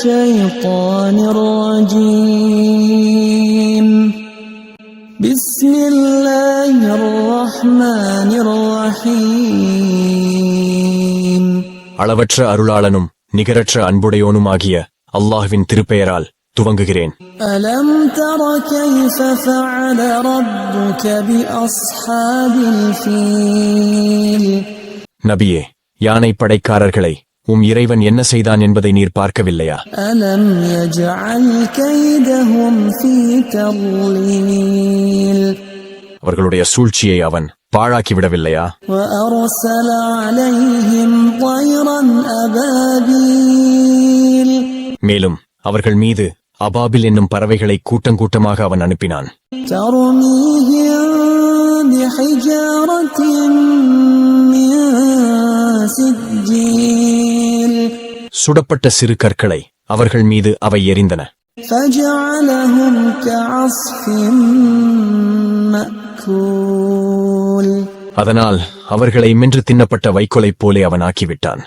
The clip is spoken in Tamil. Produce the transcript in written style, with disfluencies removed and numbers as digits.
الشيطان الرجيم بسم الله الرحمن الرحيم அளவற்ற அருளாளனும் நிகரற்ற அன்புடையோனுமாகிய அல்லாஹ்வின் திருப்பெயரால் துவங்குகிறேன். ألم تر كيف فعل ربك بأصحاب الفيل நபியே, யானை படைக்காரர்களை இறைவன் என்ன செய்தான் என்பதை நீர் பார்க்கவில்லையா? ألم يجعل كيدهم في تضليل அவர்களுடைய சூழ்ச்சியை அவன் பாழாக்கிவிடவில்லையா? وأرسل عليهم طيرا أبابيل மேலும் அவர்கள் மீது அபாபில் என்னும் பறவைகளை கூட்டங்கூட்டமாக அவன் அனுப்பினான். ترميهم بحجارة من سجيل சுடப்பட்ட சிறு கற்களை அவர்கள் மீது அவை எறிந்தன. فجعلهم كعصف مأكول அதனால் அவர்களை மென்று தின்னப்பட்ட வைக்கோலைப் போலே அவன் ஆக்கிவிட்டான்.